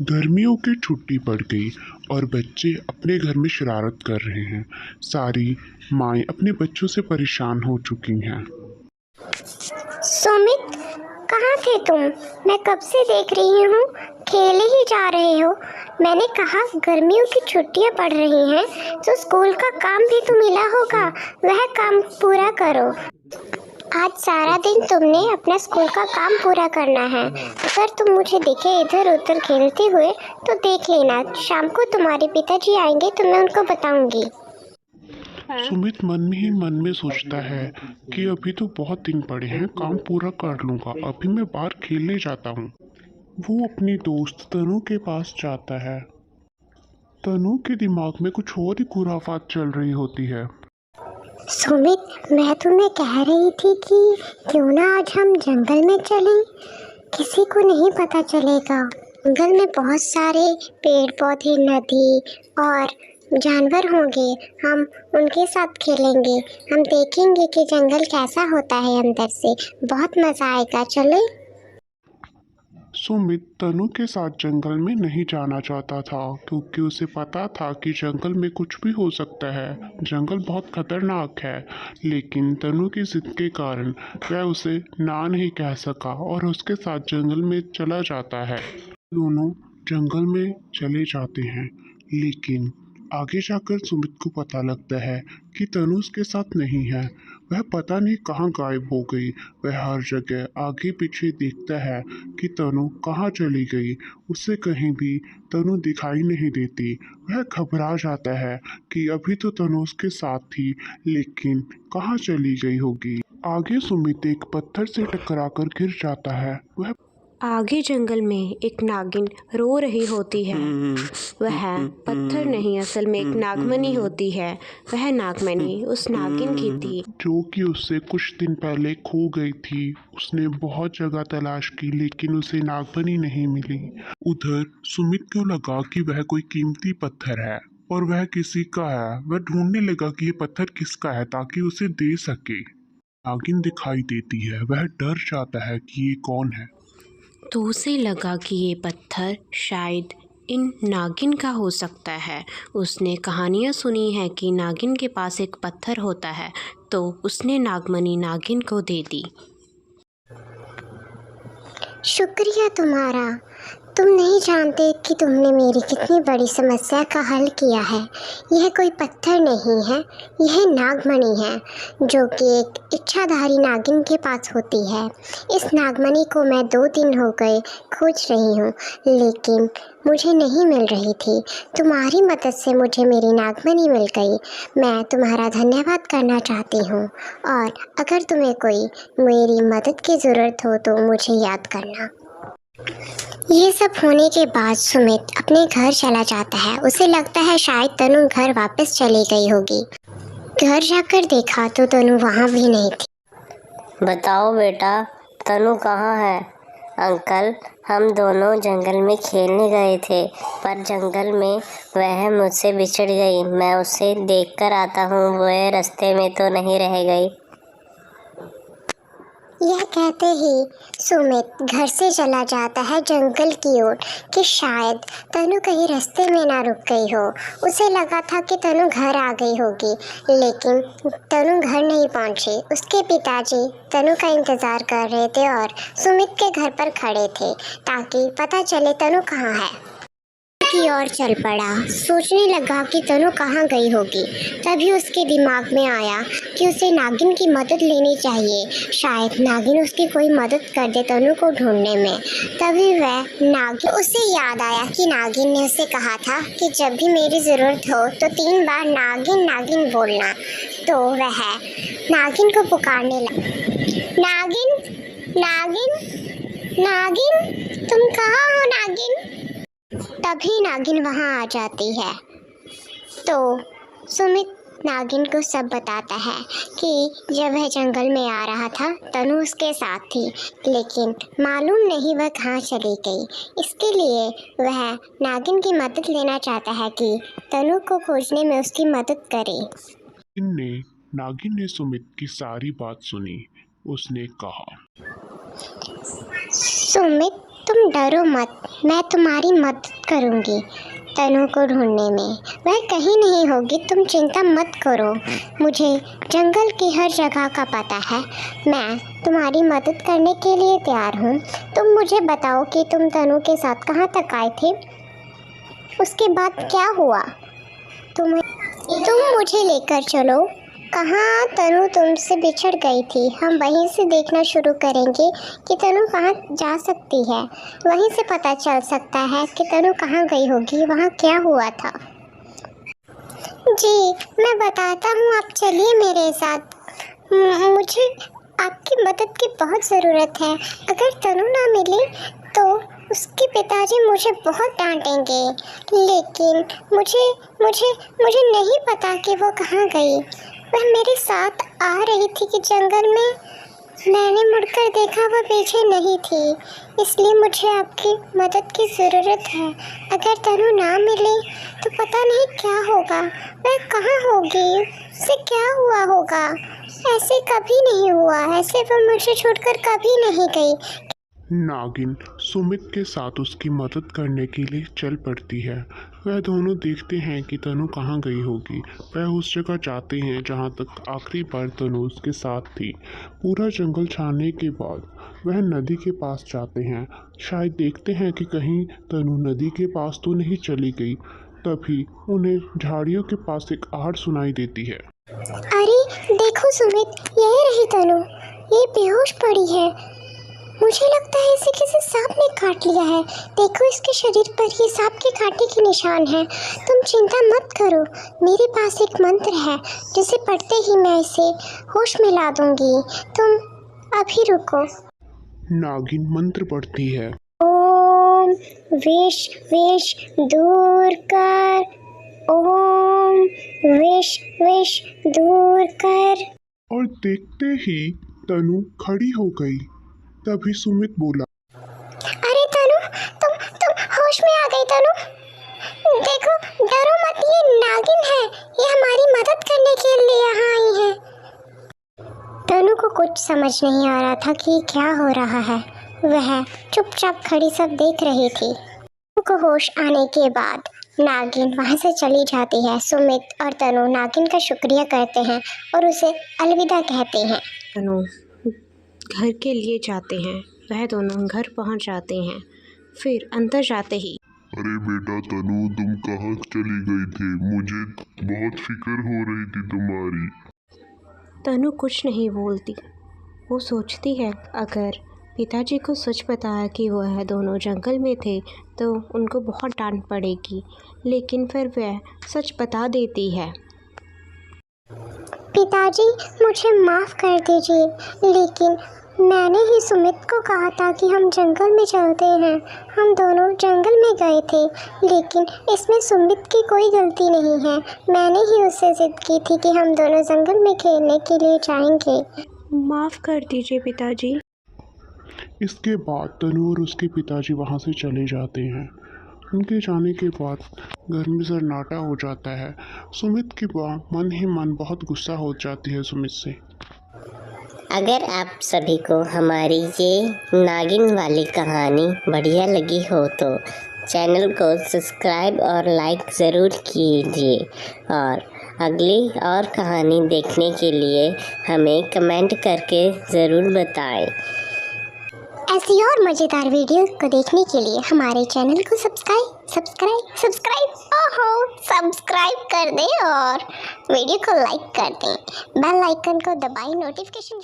गर्मियों की छुट्टी पड़ गई और बच्चे अपने घर में शरारत कर रहे हैं। सारी माएँ अपने बच्चों से परेशान हो चुकी हैं। सुमित, कहाँ थे तुम? मैं कब से देख रही हूँ, खेले ही जा रहे हो। मैंने कहा गर्मियों की छुट्टियाँ पड़ रही हैं तो स्कूल का काम भी तो मिला होगा, वह काम पूरा करो। आज सारा दिन तुमने अपना स्कूल का काम पूरा करना है। अगर तुम मुझे दिखे इधर उधर खेलते हुए तो देख लेना, शाम को तुम्हारे पिताजी आएंगे तो मैं उनको बताऊंगी। सुमित मन में ही मन में सोचता है कि अभी तो बहुत दिन पड़े हैं, काम पूरा कर लूँगा, अभी मैं बाहर खेलने जाता हूँ। वो अपनी दोस्त तनु के पास जाता है। तनु के दिमाग में कुछ और ही खुराफात चल रही होती है। सुमित, मैं तुम्हें कह रही थी कि क्यों ना आज हम जंगल में चलें। किसी को नहीं पता चलेगा। जंगल में बहुत सारे पेड़ पौधे, नदी और जानवर होंगे। हम उनके साथ खेलेंगे। हम देखेंगे कि जंगल कैसा होता है अंदर से। बहुत मज़ा आएगा। चलें? सुमित तनु के साथ जंगल में नहीं जाना चाहता था क्योंकि उसे पता था कि जंगल में कुछ भी हो सकता है, जंगल बहुत खतरनाक है। लेकिन तनु की जिद के कारण वह उसे ना नहीं कह सका और उसके साथ जंगल में चला जाता है। दोनों जंगल में चले जाते हैं, लेकिन आगे जाकर सुमित को पता लगता है कि तनु उसके साथ नहीं है। वह पता नहीं कहाँ गायब हो गई। वह हर जगह आगे पीछे देखता है कि तनु कहाँ चली गई। उसे कहीं भी तनु दिखाई नहीं देती। वह घबरा जाता है कि अभी तो तनु उसके साथ थी, लेकिन कहाँ चली गई होगी। आगे सुमित एक पत्थर से टकराकर गिर जाता है। वह आगे जंगल में एक नागिन रो रही होती है। वह पत्थर नहीं, असल में एक नागमणि होती है। वह नागमणि उस नागिन की थी जो कि उससे कुछ दिन पहले खो गई थी। उसने बहुत जगह तलाश की लेकिन उसे नागमणि नहीं मिली। उधर सुमित को लगा कि वह कोई कीमती पत्थर है और वह किसी का है। वह ढूंढने लगा कि ये पत्थर किसका है ताकि उसे दे सके। नागिन दिखाई देती है। वह डर जाता है कि ये कौन है। तो उसे लगा कि ये पत्थर शायद इन नागिन का हो सकता है। उसने कहानियाँ सुनी हैं कि नागिन के पास एक पत्थर होता है, तो उसने नागमणि नागिन को दे दी। शुक्रिया तुम्हारा। तुम नहीं जानते कि तुमने मेरी कितनी बड़ी समस्या का हल किया है। यह कोई पत्थर नहीं है, यह नागमणि है जो कि एक इच्छाधारी नागिन के पास होती है। इस नागमणि को मैं 2 दिन हो गए खोज रही हूँ, लेकिन मुझे नहीं मिल रही थी। तुम्हारी मदद से मुझे मेरी नागमणि मिल गई। मैं तुम्हारा धन्यवाद करना चाहती हूँ, और अगर तुम्हें कोई मेरी मदद की ज़रूरत हो तो मुझे याद करना। ये सब होने के बाद सुमित अपने घर चला जाता है। उसे लगता है शायद तनु घर वापस चली गई होगी। घर जाकर देखा तो तनु वहाँ भी नहीं थी। बताओ बेटा, तनु कहाँ है? अंकल, हम दोनों जंगल में खेलने गए थे, पर जंगल में वह मुझसे बिछड़ गई। मैं उसे देखकर आता हूँ, वह रास्ते में तो नहीं रह गई। यह कहते ही सुमित घर से चला जाता है जंगल की ओर कि शायद तनु कहीं रास्ते में ना रुक गई हो। उसे लगा था कि तनु घर आ गई होगी, लेकिन तनु घर नहीं पहुंची। उसके पिताजी तनु का इंतज़ार कर रहे थे और सुमित के घर पर खड़े थे ताकि पता चले तनु कहाँ है। की ओर चल पड़ा। सोचने लगा कि तनु कहाँ गई होगी। तभी उसके दिमाग में आया कि उसे नागिन की मदद लेनी चाहिए। शायद नागिन उसकी कोई मदद कर दे तनु को ढूंढने में। तभी वह नागिन, उसे याद आया कि नागिन ने उसे कहा था कि जब भी मेरी ज़रूरत हो तो 3 बार नागिन नागिन बोलना। तो वह नागिन को पुकारने लगा, नागिन नागिन नागिन, तुम कहाँ हो नागिन? तभी नागिन वहाँ आ जाती है। तो सुमित नागिन को सब बताता है कि जब वह जंगल में आ रहा था तनु उसके साथ थी, लेकिन मालूम नहीं वह कहाँ चली गई। इसके लिए वह नागिन की मदद लेना चाहता है कि तनु को खोजने में उसकी मदद करे। नागिन ने सुमित की सारी बात सुनी। उसने कहा, सुमित, तुम डरो मत, मैं तुम्हारी मदद करूँगी तनु को ढूंढने में। वह कहीं नहीं होगी, तुम चिंता मत करो। मुझे जंगल की हर जगह का पता है। मैं तुम्हारी मदद करने के लिए तैयार हूँ। तुम मुझे बताओ कि तुम तनु के साथ कहाँ तक आए थे, उसके बाद क्या हुआ? तुम मुझे लेकर चलो। कहाँ तनु तुमसे बिछड़ गई थी, हम वहीं से देखना शुरू करेंगे कि तनु कहाँ जा सकती है। वहीं से पता चल सकता है कि तनु कहाँ गई होगी, वहाँ क्या हुआ था। जी मैं बताता हूँ, आप चलिए मेरे साथ। मुझे आपकी मदद की बहुत ज़रूरत है। अगर तनु ना मिले तो उसके पिताजी मुझे बहुत डांटेंगे, लेकिन मुझे नहीं पता कि वो कहाँ गई। वह मेरे साथ आ रही थी कि जंगल में मैंने मुड़कर देखा वह पीछे नहीं थी, इसलिए मुझे आपकी मदद की ज़रूरत है। अगर तनु ना मिले तो पता नहीं क्या होगा, वह कहाँ होगी, उसे क्या हुआ होगा। ऐसे कभी नहीं हुआ, ऐसे वो मुझे छोड़कर कभी नहीं गई। नागिन सुमित के साथ उसकी मदद करने के लिए चल पड़ती है। वह दोनों देखते हैं कि तनु कहाँ गई होगी। वह उस जगह जाते हैं जहाँ तक आखिरी बार तनु उसके साथ थी। पूरा जंगल छानने के बाद वह नदी के पास जाते हैं। शायद देखते हैं कि कहीं तनु नदी के पास तो नहीं चली गई। तभी उन्हें झाड़ियों के पास एक आहट सुनाई देती है। अरे देखो सुमित, यही रही तनु, ये बेहोश पड़ी है। मुझे लगता है इसे किसी सांप ने काट लिया है। देखो इसके शरीर पर ये सांप के कांटे के निशान हैं। तुम चिंता मत करो, मेरे पास एक मंत्र है जिसे पढ़ते ही मैं इसे होश में ला दूंगी। तुम अभी रुको। नागिन मंत्र पढ़ती है। ओम विष विष दूर कर, ओम विष विष दूर कर। और देखते ही तनु खड़ी हो गई। तभी सुमित बोला, अरे तनु, तुम होश में आ गई तनु। देखो डरो मत, ये नागिन है, ये हमारी मदद करने के लिए यहाँ आई है। तनु को कुछ समझ नहीं आ रहा था कि क्या हो रहा है। वह चुपचाप खड़ी सब देख रही थी। तनु को होश आने के बाद नागिन वहाँ से चली जाती है। सुमित और तनु नागिन का शुक्रिया करते हैं और उसे अलविदा कहते हैं। तनु घर के लिए जाते हैं। वह दोनों घर पहुंच जाते हैं। फिर अंदर जाते ही, अरे बेटा तनु, तुम कहाँ चली गई थी? मुझे बहुत फिक्र हो रही थी तुम्हारी। तनु कुछ नहीं बोलती। वो सोचती है अगर पिताजी को सच बताया कि वह दोनों जंगल में थे तो उनको बहुत डांट पड़ेगी, लेकिन फिर वह सच बता देती है। पिताजी मुझे माफ़ कर दीजिए, लेकिन मैंने ही सुमित को कहा था कि हम जंगल में चलते हैं। हम दोनों जंगल में गए थे, लेकिन इसमें सुमित की कोई गलती नहीं है। मैंने ही उससे ज़िद की थी कि हम दोनों जंगल में खेलने के लिए जाएंगे। माफ़ कर दीजिए पिताजी। इसके बाद तनु और उसके पिताजी वहाँ से चले जाते हैं। उनके जाने के बाद घर में सन्नाटा हो जाता है। सुमित की मन ही मन बहुत गुस्सा हो जाती है सुमित से। अगर आप सभी को हमारी ये नागिन वाली कहानी बढ़िया लगी हो तो चैनल को सब्सक्राइब और लाइक ज़रूर कीजिए, और अगली और कहानी देखने के लिए हमें कमेंट करके ज़रूर बताएं। ऐसी और मज़ेदार वीडियो को देखने के लिए हमारे चैनल को सब्सक्राइब कर दें और वीडियो को लाइक कर दें। बेल आइकन को दबाएं, नोटिफिकेशन